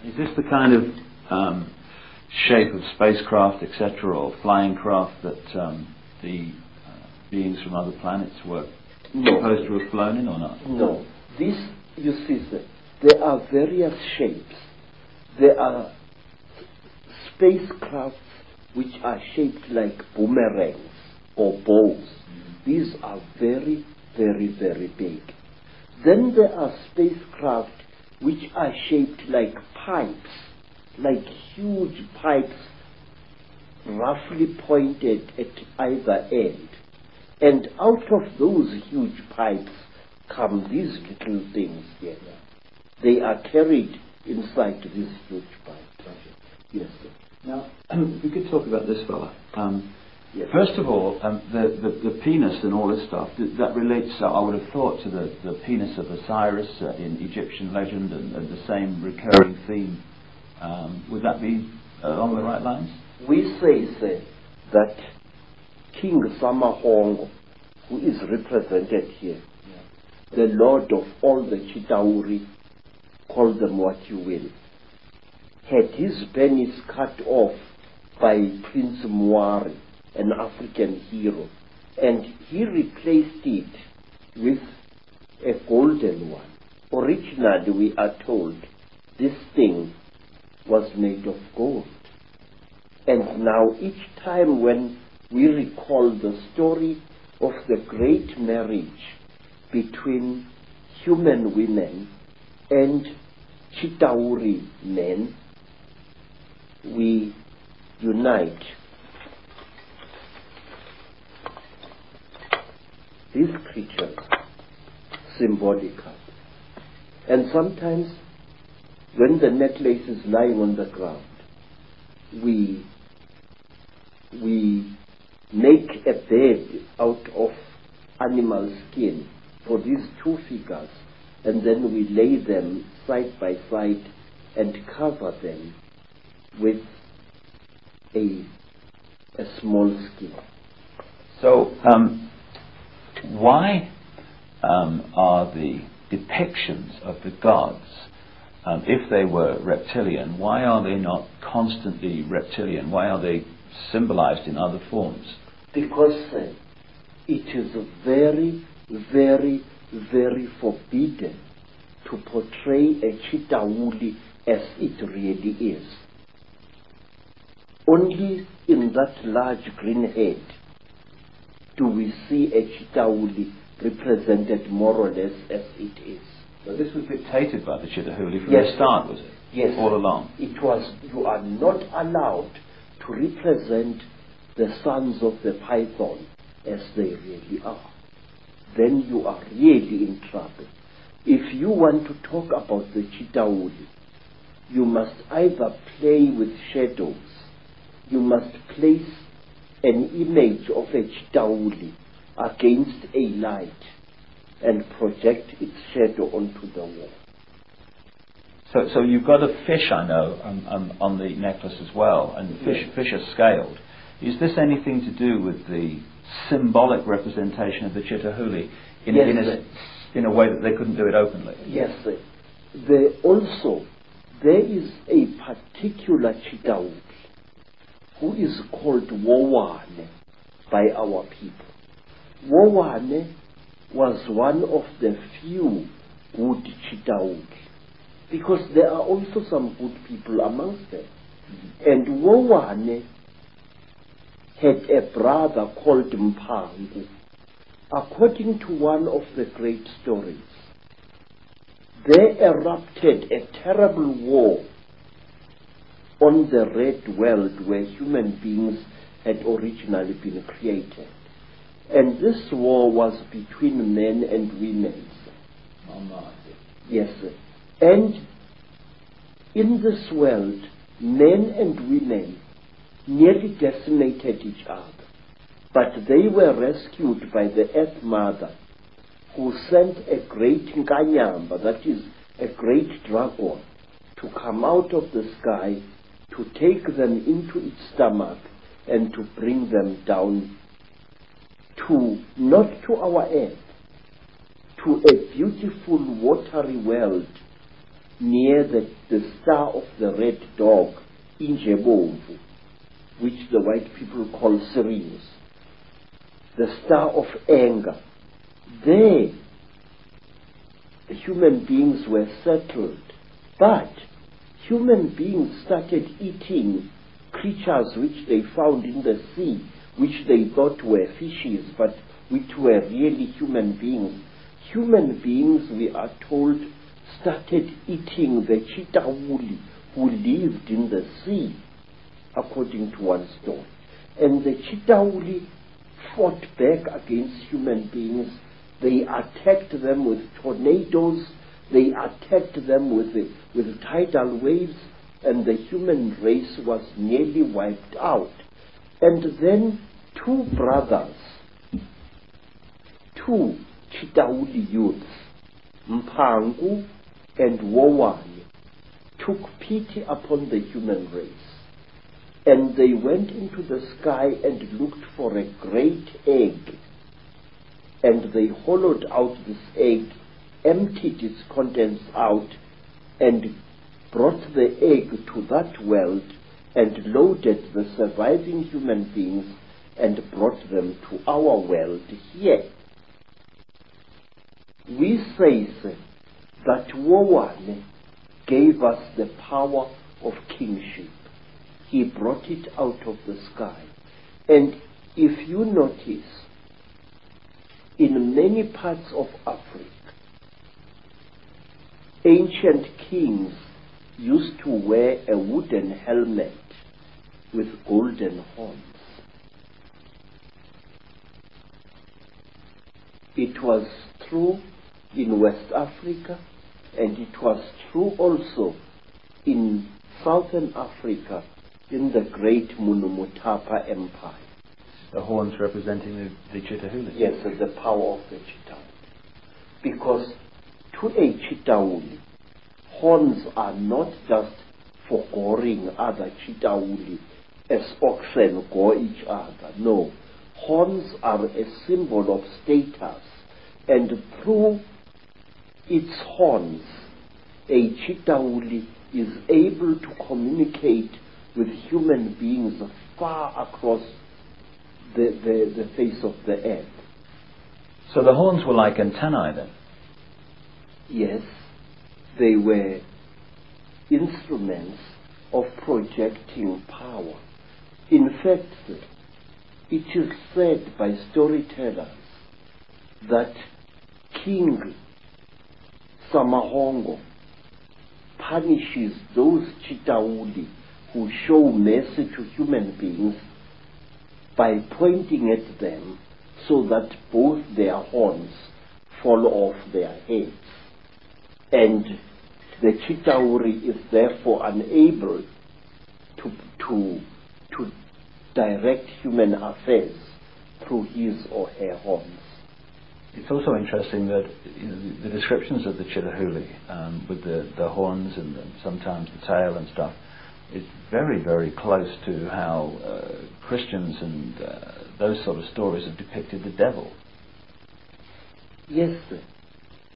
Is this the kind of shape of spacecraft, etc., or flying craft that the beings from other planets were supposed to have flown in, or not? No. This, you see, there are various shapes. There are spacecrafts which are shaped like boomerangs or bows. These are very, very, very big. Then there are spacecraft which are shaped like pipes, like huge pipes, roughly pointed at either end. And out of those huge pipes come these little things here. They are carried inside these huge pipes. Yes, sir. Now, if we could talk about this fella. Yes. First of all, the penis and all this stuff, that relates, I would have thought, to the penis of Osiris in Egyptian legend, and the same recurring theme. Would that be along the right lines? We say, sir, that King Samahongo, who is represented here, the Lord of all the Chitauri, call them what you will, had his penis cut off by Prince Muari, an African hero, and he replaced it with a golden one. Originally, we are told, this thing was made of gold. And now each time when we recall the story of the great marriage between human women and Chitauri men, we unite these creatures symbolically. And sometimes when the necklace is lying on the ground, we make a bed out of animal skin for these two figures, and then we lay them side by side and cover them with a small skin. So, why are the depictions of the gods, if they were reptilian, why are they not constantly reptilian? Why are they symbolized in other forms? Because it is very, very, very forbidden to portray a Chitauli as it really is. Only in that large green head do we see a Chitauli represented more or less as it is. So this was dictated by the Chitauli from Yes, the start, was it? Yes. All along? It was. You are not allowed to represent the sons of the python as they really are. Then you are really in trouble. If you want to talk about the Chitauli, you must either play with shadows, you must place an image of a Chitauli against a light and project its shadow onto the wall. So you've got a fish, I know, on the necklace as well, and fish are scaled. Is this anything to do with the symbolic representation of the Chitauli in a way that they couldn't do it openly? Yes, sir. There is a particular Chitauli who is called Wowane by our people. Wowane was one of the few good Chitauli, because there are also some good people amongst them. And Wowane had a brother called Mpangu. According to one of the great stories, there erupted a terrible war on the red world where human beings had originally been created. And this war was between men and women. Yes, sir. And in this world, men and women nearly decimated each other. But they were rescued by the Earth Mother, who sent a great Nkanyamba, that is, a great dragon, to come out of the sky, to take them into its stomach, and to bring them down to, not to our earth, to a beautiful watery world near the star of the red dog, Injebomvu, which the white people call Sirius, the star of anger. There, the human beings were settled, but human beings started eating creatures which they found in the sea, which they thought were fishes, but which were really human beings. Human beings, we are told, started eating the chitawuli who lived in the sea, according to one story. And the chitawuli fought back against human beings. They attacked them with tornadoes. They attacked them with tidal waves, and the human race was nearly wiped out. And then two brothers, two Chitawuli youths, Mpangu and Wowani, took pity upon the human race. And they went into the sky and looked for a great egg. And they hollowed out this egg, emptied its contents out, and brought the egg to that world and loaded the surviving human beings and brought them to our world here. We say that Wowane gave us the power of kingship. He brought it out of the sky. And if you notice, in many parts of Africa, ancient kings used to wear a wooden helmet with golden horns. It was true in West Africa, and it was true also in Southern Africa in the great Munumutapa Empire. The horns representing the Chitahuli. Yes, the power of the Chitahuli. Because to a Chitahuli, horns are not just for goring other Chitahuli as oxen gore each other. No. Horns are a symbol of status, and through its horns, a Chitahuli is able to communicate with human beings far across the face of the earth. So the horns were like antennae then? Yes, they were instruments of projecting power. In fact, it is said by storytellers that King Samahongo punishes those Chitahuli who show mercy to human beings by pointing at them so that both their horns fall off their heads. And the Chitahuri is therefore unable to direct human affairs through his or her horns. It's also interesting that the descriptions of the Chitahuli, with the horns and sometimes the tail and stuff, is very, very close to how Christians and those sort of stories have depicted the devil. Yes, sir.